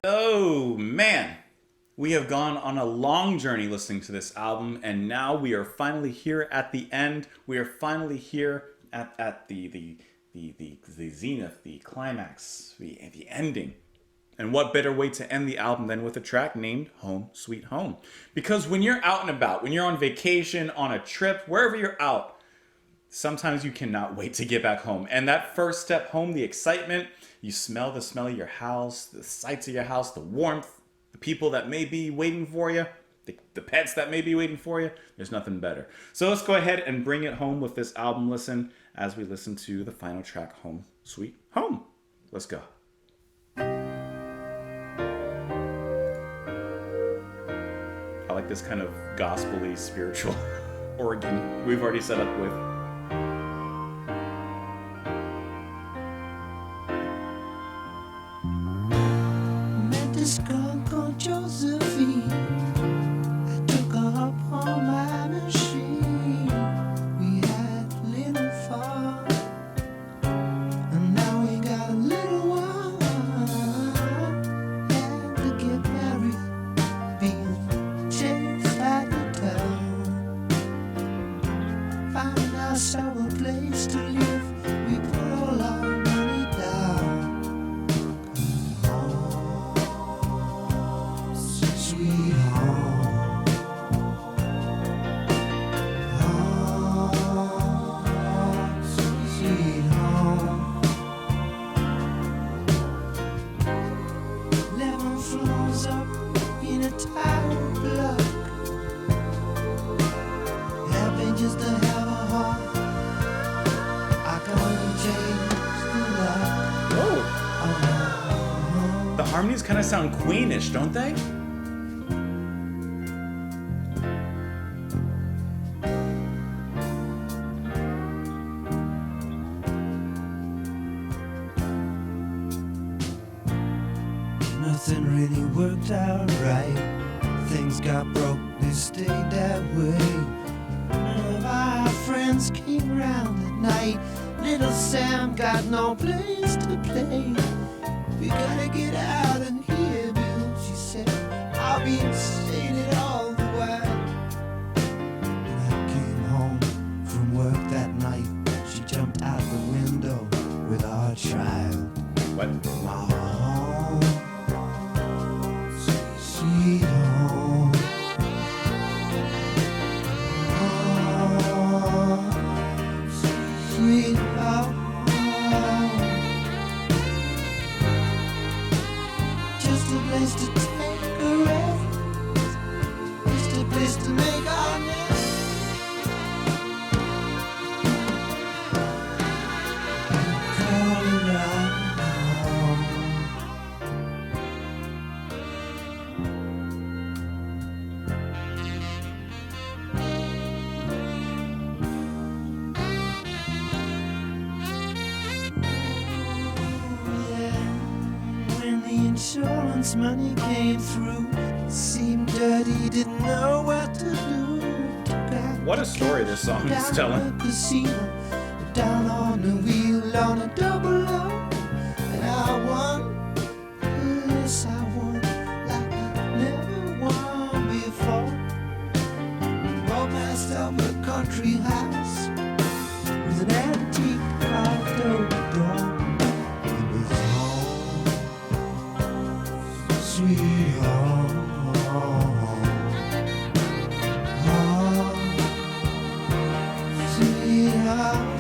Oh man, we have gone on a long journey listening to this album, and now we are finally here at the end. We are finally here at the zenith, the climax, the ending. And what better way to end the album than with a track named Home Sweet Home? Because when you're out and about, when you're on vacation, on a trip, wherever you're out, sometimes you cannot wait to get back home. And that first step home, the excitement, you smell the smell of your house, the sights of your house, the warmth, the people that may be waiting for you, the pets that may be waiting for you. There's nothing better. So let's go ahead and bring it home with this album listen as we listen to the final track, Home Sweet Home. Let's go. I like this kind of gospel-y, spiritual organ we've already set up with. Met this girl called Josephine. I took her up on my machine. We had a little fun, and now we got a little one. Had to get married, being chased by the town. Find ourselves a place to live. We put all our money down. Sweet home, sweet home. 11 floors up in a tower block. Happy just to have a home. I can only change the lock. Oh, the harmonies kind of sound queenish, don't they? Nothing really worked out right. Things got broke, they stayed that way. None of our friends came round at night. Little Sam got no place to play. We gotta get out of here, Bill, she said. I'll be stated all the while. When I came home from work that night, she jumped out the window with our child. What? My home, sweet home. Home, sweet home. Just a place to take a rest. Just a place to make our nest. Call it our home. When the insurance money came through, it seemed dirty, didn't know what to do. What a story this song is Down telling. at the casino, down on the wheel on a double O, and I won. Yes, I won like I never won before. Bought myself a country house with an antique carved oak door. It was home, sweet home, home, sweet home.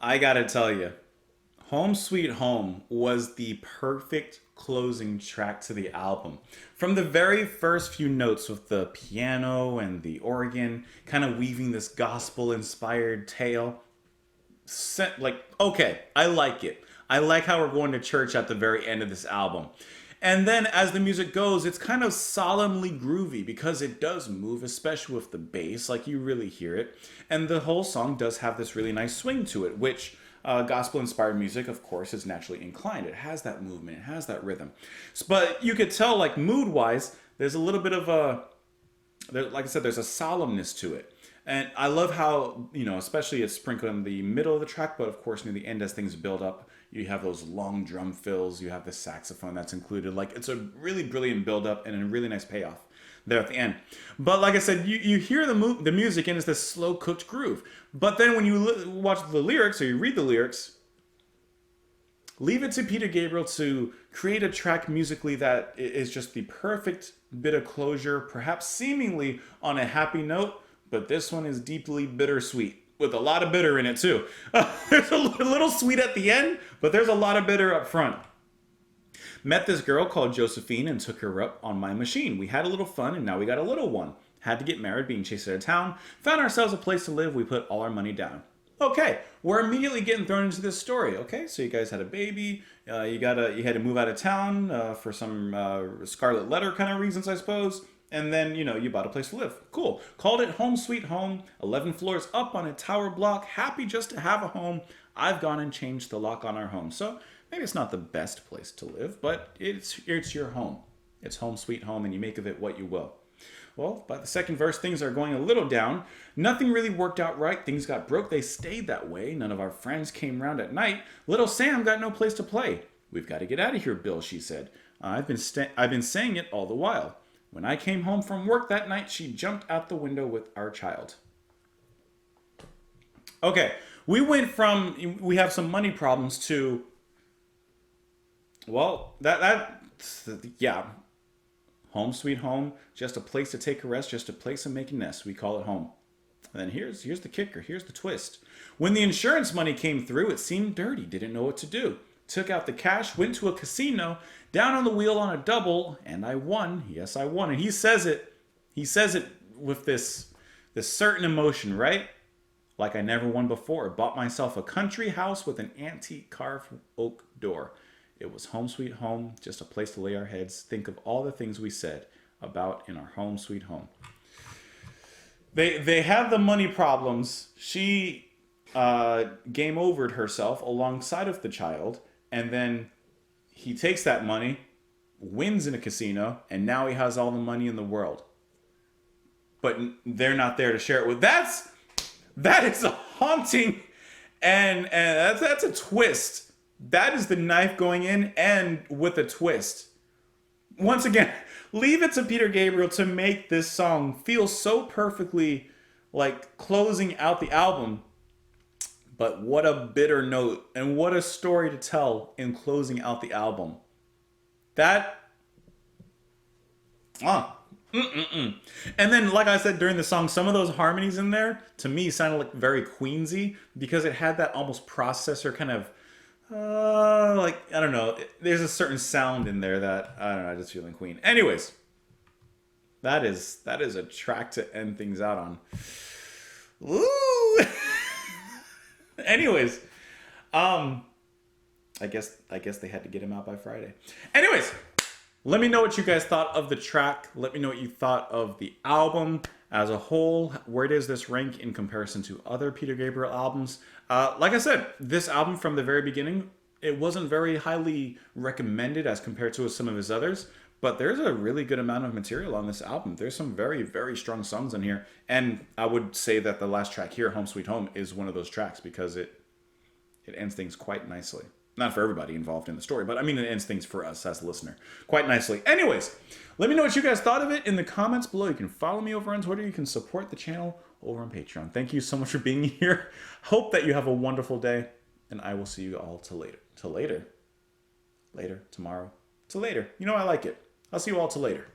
I gotta tell you, Home Sweet Home was the perfect closing track to the album. From the very first few notes with the piano and the organ kind of weaving this gospel inspired tale, like, okay, I like it. I like how we're going to church at the very end of this album. And then as the music goes, it's kind of solemnly groovy because it does move, especially with the bass, like you really hear it. And the whole song does have this really nice swing to it, which gospel-inspired music, of course, is naturally inclined. It has that movement, it has that rhythm. But you could tell, like, mood-wise, there's a little bit of like I said, there's a solemnness to it. And I love how, especially it's sprinkled in the middle of the track, but of course near the end as things build up, you have those long drum fills, you have the saxophone that's included. Like, it's a really brilliant build up and a really nice payoff there at the end. But like I said, you hear the music and it's this slow cooked groove. But then when you watch the lyrics or you read the lyrics, leave it to Peter Gabriel to create a track musically that is just the perfect bit of closure, perhaps seemingly on a happy note, but this one is deeply bittersweet, with a lot of bitter in it too. There's a little sweet at the end, but there's a lot of bitter up front. Met this girl called Josephine and took her up on my machine. We had a little fun and now we got a little one. Had to get married, being chased out of town. Found ourselves a place to live. We put all our money down. Okay, we're immediately getting thrown into this story. Okay, so you guys had a baby. You had to move out of town for some scarlet letter kind of reasons, I suppose. And then, you bought a place to live. Cool. Called it Home Sweet Home. 11 floors up on a tower block. Happy just to have a home. I've gone and changed the lock on our home. So maybe it's not the best place to live, but it's your home. It's Home Sweet Home, and you make of it what you will. Well, by the second verse, things are going a little down. Nothing really worked out right. Things got broke. They stayed that way. None of our friends came round at night. Little Sam got no place to play. We've got to get out of here, Bill, she said. I've been saying it all the while. When I came home from work that night, she jumped out the window with our child. Okay, we went from we have some money problems to, well, yeah. Home Sweet Home, just a place to take a rest, just a place to make a nest. We call it home. And then here's the kicker, here's the twist. When the insurance money came through, it seemed dirty, didn't know what to do. Took out the cash, went to a casino, down on the wheel on a double, and I won. Yes, I won. And he says it with this certain emotion, right? Like I never won before. Bought myself a country house with an antique carved oak door. It was Home Sweet Home, just a place to lay our heads, think of all the things we said about in our Home Sweet Home. They have the money problems. She game overed herself alongside of the child, and then he takes that money, wins in a casino, and now he has all the money in the world. But they're not there to share it with. That is a haunting, and that's a twist. That is the knife going in and with a twist. Once again, leave it to Peter Gabriel to make this song feel so perfectly like closing out the album. But what a bitter note and what a story to tell in closing out the album. And then, like I said during the song, some of those harmonies in there, to me, sounded like very Queensy because it had that almost processor kind of, I don't know. There's a certain sound in there that, I don't know, I just feeling Queen. Anyways, that is a track to end things out on. Woo! Anyways, I guess they had to get him out by Friday. Anyways, let me know what you guys thought of the track. Let me know what you thought of the album as a whole. Where does this rank in comparison to other Peter Gabriel albums? Like I said, this album from the very beginning, it wasn't very highly recommended as compared to some of his others, but there's a really good amount of material on this album. There's some very, very strong songs in here, and I would say that the last track here, Home Sweet Home, is one of those tracks because it ends things quite nicely. Not for everybody involved in the story, but I mean, it ends things for us as a listener quite nicely. Anyways, let me know what you guys thought of it in the comments below. You can follow me over on Twitter. You can support the channel over on Patreon. Thank you so much for being here. Hope that you have a wonderful day, and I will see you all till later. Tomorrow. Till later. You know I like it. I'll see you all till later.